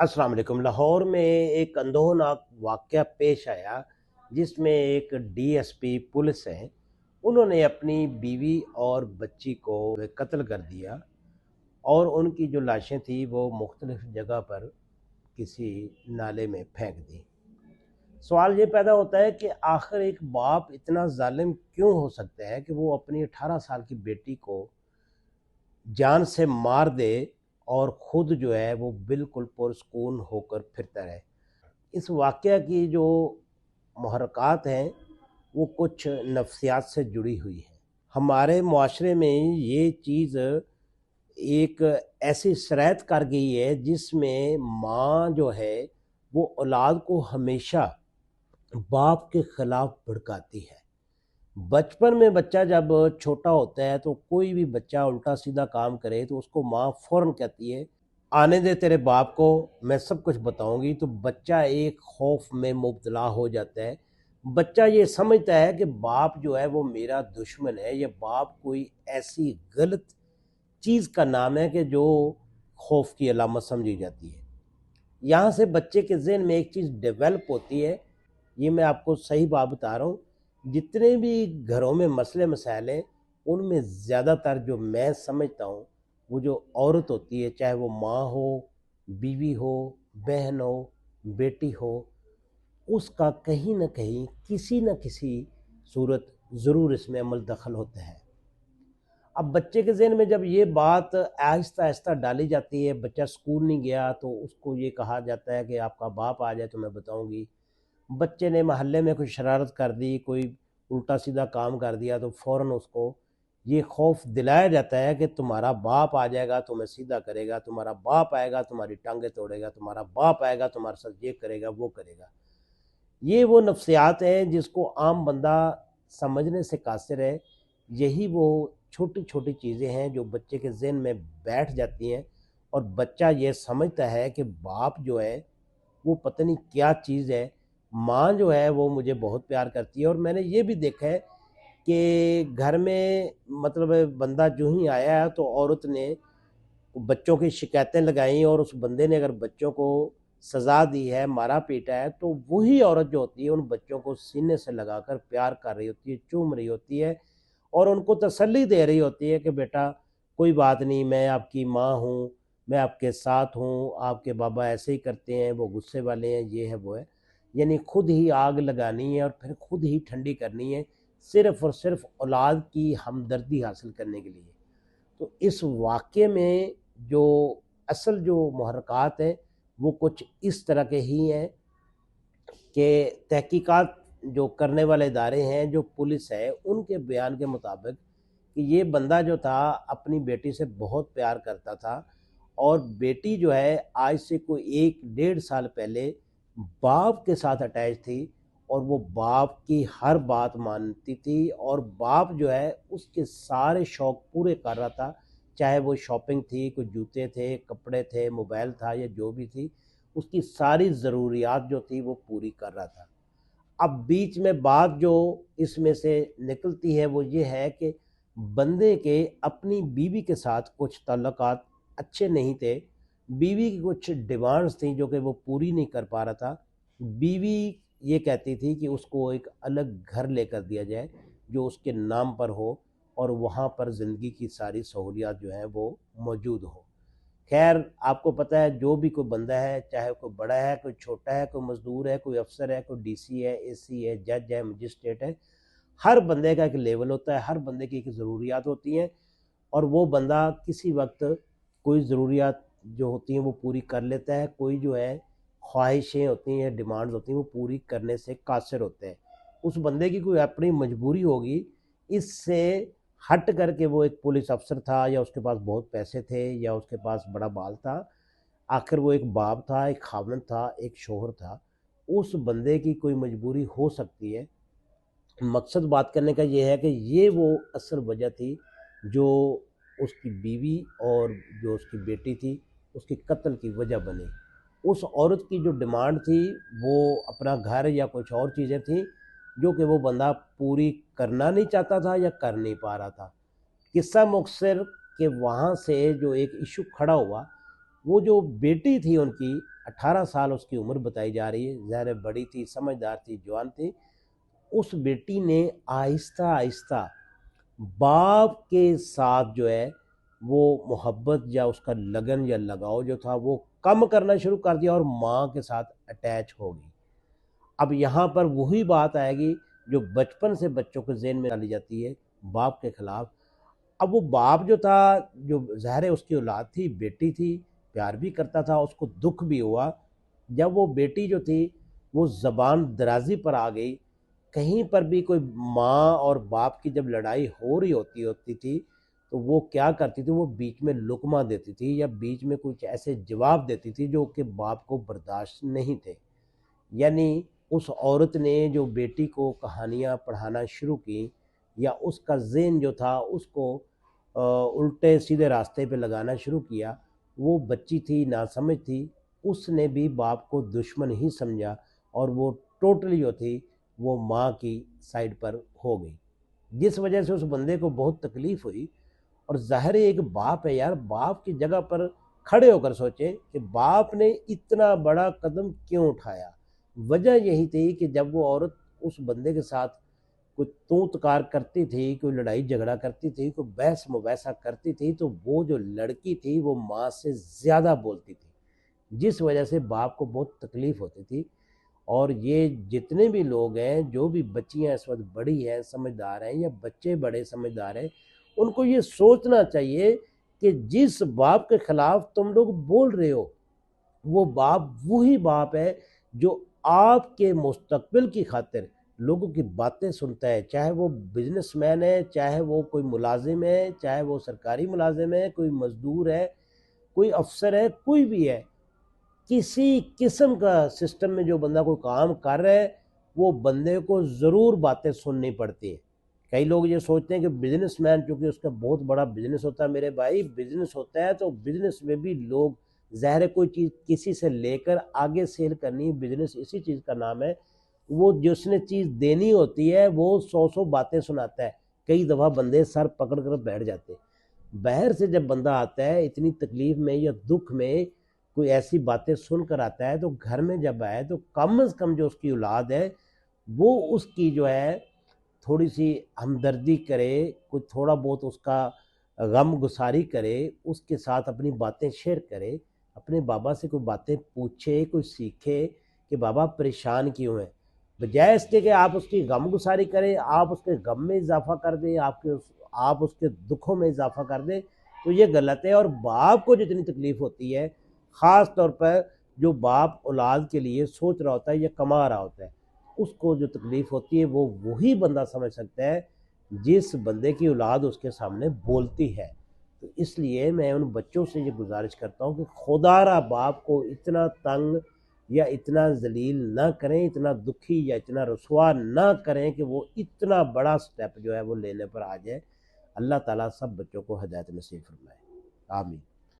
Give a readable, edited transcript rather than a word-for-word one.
अस्सलाम वालेकुम। लाहौर में एक अंदोहनाक वाक़या पेश आया जिसमें एक डीएसपी पुलिस है, उन्होंने अपनी बीवी और बच्ची को कत्ल कर दिया और उनकी जो लाशें थी वो मुख्तलिफ जगह पर किसी नाले में फेंक दी। सवाल ये पैदा होता है कि आखिर एक बाप इतना जालिम क्यों हो सकता है कि वो अपनी 18 साल की बेटी को जान से मार दे और ख़ुद जो है वो बिल्कुल पुरस्कून होकर फिरता रहे। इस वाक़या की जो मुहर्रकात हैं वो कुछ नफ्सियात से जुड़ी हुई हैं। हमारे मुआशरे में ये चीज़ एक ऐसी शराइत कर गई है जिसमें माँ जो है वो औलाद को हमेशा बाप के ख़िलाफ़ भड़काती है। बचपन में बच्चा जब छोटा होता है तो कोई भी बच्चा उल्टा सीधा काम करे तो उसको माँ फ़ौरन कहती है, आने दे तेरे बाप को, मैं सब कुछ बताऊंगी। तो बच्चा एक खौफ में मुब्तला हो जाता है। बच्चा ये समझता है कि बाप जो है वो मेरा दुश्मन है, या बाप कोई ऐसी गलत चीज़ का नाम है कि जो खौफ की अलामत समझी जाती है। यहाँ से बच्चे के ज़हन में एक चीज़ डेवलप होती है। ये मैं आपको सही बात बता रहा हूँ। जितने भी घरों में मसले मसाइल हैं उनमें ज़्यादातर जो मैं समझता हूँ वो जो औरत होती है, चाहे वो माँ हो, बीवी हो, बहन हो, बेटी हो, उसका कहीं न कहीं किसी न किसी सूरत ज़रूर इसमें अमल दखल होता है। अब बच्चे के ज़हन में जब ये बात आहिस्ता आहिस्ता डाली जाती है, बच्चा स्कूल नहीं गया तो उसको ये कहा जाता है कि आपका बाप आ जाए तो मैं बताऊंगी। बच्चे ने मोहल्ले में कोई शरारत कर दी, कोई उल्टा सीधा काम कर दिया तो फ़ौरन उसको ये खौफ दिलाया जाता है कि तुम्हारा बाप आ जाएगा, तुम्हें सीधा करेगा, तुम्हारा बाप आएगा तुम्हारी टांगें तोड़ेगा, तुम्हारा बाप आएगा तुम्हारे साथ ये करेगा वो करेगा। ये वो नफ्सियात हैं जिसको आम बंदा समझने से कासिर है। यही वो छोटी छोटी चीज़ें हैं जो बच्चे के ज़हन में बैठ जाती हैं और बच्चा ये समझता है कि बाप जो है वो पता नहीं क्या चीज़ है, माँ जो है वो मुझे बहुत प्यार करती है। और मैंने ये भी देखा है कि घर में मतलब बंदा जो ही आया है तो औरत ने बच्चों की शिकायतें लगाई और उस बंदे ने अगर बच्चों को सज़ा दी है, मारा पीटा है, तो वही औरत जो होती है उन बच्चों को सीने से लगाकर प्यार कर रही होती है, चूम रही होती है और उनको तसल्ली दे रही होती है कि बेटा कोई बात नहीं, मैं आपकी माँ हूँ, मैं आपके साथ हूँ, आपके बाबा ऐसे ही करते हैं, वो गुस्से वाले हैं, ये है वो है। यानी खुद ही आग लगानी है और फिर खुद ही ठंडी करनी है, सिर्फ़ और सिर्फ औलाद की हमदर्दी हासिल करने के लिए। तो इस वाक़ये में जो असल जो मुहर्रकात हैं वो कुछ इस तरह के ही हैं कि तहकीकात जो करने वाले इदारे हैं, जो पुलिस है, उनके बयान के मुताबिक कि ये बंदा जो था अपनी बेटी से बहुत प्यार करता था और बेटी जो है आज से कोई 1 डेढ़ साल पहले बाप के साथ अटैच थी और वो बाप की हर बात मानती थी और बाप जो है उसके सारे शौक पूरे कर रहा था। चाहे वो शॉपिंग थी, कोई जूते थे, कपड़े थे, मोबाइल था या जो भी थी, उसकी सारी ज़रूरियात जो थी वो पूरी कर रहा था। अब बीच में बात जो इसमें से निकलती है वो ये है कि बंदे के अपनी बीवी के साथ कुछ ताल्लुकात अच्छे नहीं थे। बीवी की कुछ डिमांड्स थी जो कि वो पूरी नहीं कर पा रहा था। बीवी ये कहती थी कि उसको एक अलग घर लेकर दिया जाए जो उसके नाम पर हो और वहाँ पर ज़िंदगी की सारी सहूलियात जो हैं वो मौजूद हो। खैर आपको पता है जो भी कोई बंदा है, चाहे कोई बड़ा है, कोई छोटा है, कोई मज़दूर है, कोई अफ़सर है, कोई डीसी है, एसी है, जज है, मजिस्ट्रेट है, हर बंदे का एक लेवल होता है, हर बंदे की एक ज़रूरियात होती हैं और वो बंदा किसी वक्त कोई ज़रूरियात जो होती हैं वो पूरी कर लेता है, कोई जो है ख्वाहिशें होती हैं, डिमांड्स होती हैं वो पूरी करने से कासिर होते हैं। उस बंदे की कोई अपनी मजबूरी होगी, इससे हट करके वो एक पुलिस अफ़सर था या उसके पास बहुत पैसे थे या उसके पास बड़ा माल था, आखिर वो एक बाप था, एक ख़ाविंद था, एक शौहर था। उस बंदे की कोई मजबूरी हो सकती है। मकसद बात करने का ये है कि ये वो असल वजह थी जो उसकी बीवी और जो उसकी बेटी थी उसकी कत्ल की वजह बनी। उस औरत की जो डिमांड थी वो अपना घर या कुछ और चीज़ें थी जो कि वो बंदा पूरी करना नहीं चाहता था या कर नहीं पा रहा था। किस्सा मुख्तसर कि वहाँ से जो एक इशू खड़ा हुआ وہ جو بیٹی تھی ان کی 18 سال اس کی عمر بتائی جا رہی ہے، ظاہر بڑی تھی، سمجھدار تھی، جوان تھی، اس بیٹی نے آہستہ آہستہ باپ کے ساتھ جو ہے وہ محبت یا اس کا لگن یا لگاؤ جو تھا وہ کم کرنا شروع کر دیا اور ماں کے ساتھ اٹیچ ہو گئی۔ اب یہاں پر وہی بات آئے گی جو بچپن سے بچوں کے ذہن میں ڈالی جاتی ہے باپ کے خلاف۔ اب وہ باپ جو تھا، جو ظاہر ہے اس کی اولاد تھی، بیٹی تھی، پیار بھی کرتا تھا، اس کو دکھ بھی ہوا جب وہ بیٹی جو تھی وہ زبان درازی پر آ گئی۔ کہیں پر بھی کوئی ماں اور باپ کی جب لڑائی ہو رہی ہوتی تھی تو وہ کیا کرتی تھی، وہ بیچ میں لقمہ دیتی تھی یا بیچ میں کچھ ایسے جواب دیتی تھی جو کہ باپ کو برداشت نہیں تھے۔ یعنی اس عورت نے جو بیٹی کو کہانیاں پڑھانا شروع کی یا اس کا ذہن جو تھا اس کو الٹے سیدھے راستے پہ لگانا شروع کیا، وہ بچی تھی، ناسمجھ تھی، اس نے بھی باپ کو دشمن ہی سمجھا اور وہ ٹوٹلی جو تھی وہ ماں کی سائڈ پر ہو گئی، جس وجہ سے اس بندے کو بہت تکلیف ہوئی۔ اور ظاہر ایک باپ ہے یار، باپ کی جگہ پر کھڑے ہو کر سوچے کہ باپ نے اتنا بڑا قدم کیوں اٹھایا۔ وجہ یہی تھی کہ جب وہ عورت اس بندے کے ساتھ کوئی تو تکار کرتی تھی، کوئی لڑائی جھگڑا کرتی تھی، کوئی بحث مباحثہ کرتی تھی، تو وہ جو لڑکی تھی وہ ماں سے زیادہ بولتی تھی، جس وجہ سے باپ کو بہت تکلیف ہوتی تھی۔ اور یہ جتنے بھی لوگ ہیں، جو بھی بچیاں اس وقت بڑی ہیں سمجھدار ہیں یا بچے بڑے سمجھدار ہیں، ان کو یہ سوچنا چاہیے کہ جس باپ کے خلاف تم لوگ بول رہے ہو وہ باپ وہی باپ ہے جو آپ کے مستقبل کی خاطر لوگوں کی باتیں سنتا ہے، چاہے وہ بزنس مین ہے، چاہے وہ کوئی ملازم ہے، چاہے وہ سرکاری ملازم ہے، کوئی مزدور ہے، کوئی افسر ہے، کوئی بھی ہے، کسی قسم کا سسٹم میں جو بندہ کوئی کام کر رہا ہے وہ بندے کو ضرور باتیں سننی پڑتی ہیں۔ کئی لوگ یہ سوچتے ہیں کہ بزنس مین چونکہ اس کا بہت بڑا بزنس ہوتا ہے، میرے بھائی بزنس ہوتا ہے تو بزنس میں بھی لوگ ظاہر کوئی چیز کسی سے لے کر آگے سیل کرنی، بزنس اسی چیز کا نام ہے۔ وہ جس نے چیز دینی ہوتی ہے وہ 100 باتیں سناتا ہے، کئی دفعہ بندے سر پکڑ کر بیٹھ جاتے ہیں۔ باہر سے جب بندہ آتا ہے اتنی تکلیف میں یا دکھ میں، کوئی ایسی باتیں سن کر آتا ہے، تو گھر میں جب آئے تو کم از کم جو اس کی اولاد ہے وہ اس کی جو ہے تھوڑی سی ہمدردی کرے، کوئی تھوڑا بہت اس کا غم گساری کرے، اس کے ساتھ اپنی باتیں شیئر کرے، اپنے بابا سے کوئی باتیں پوچھے، کوئی سیکھے کہ بابا پریشان کیوں ہیں، بجائے اس کے کہ آپ اس کی غم گساری کریں، آپ اس کے غم میں اضافہ کر دیں، آپ اس کے دکھوں میں اضافہ کر دیں، تو یہ غلط ہے۔ اور باپ کو جتنی تکلیف ہوتی ہے، خاص طور پر جو باپ اولاد کے لیے سوچ رہا ہوتا ہے یا کما رہا ہوتا ہے، اس کو جو تکلیف ہوتی ہے وہ وہی بندہ سمجھ سکتا ہے جس بندے کی اولاد اس کے سامنے بولتی ہے۔ تو اس لیے میں ان بچوں سے یہ گزارش کرتا ہوں کہ خدا را باپ کو اتنا تنگ یا اتنا ذلیل نہ کریں، اتنا دکھی یا اتنا رسوا نہ کریں کہ وہ اتنا بڑا سٹیپ جو ہے وہ لینے پر آ جائے۔ اللہ تعالیٰ سب بچوں کو ہدایت نصیب فرمائے، آمین۔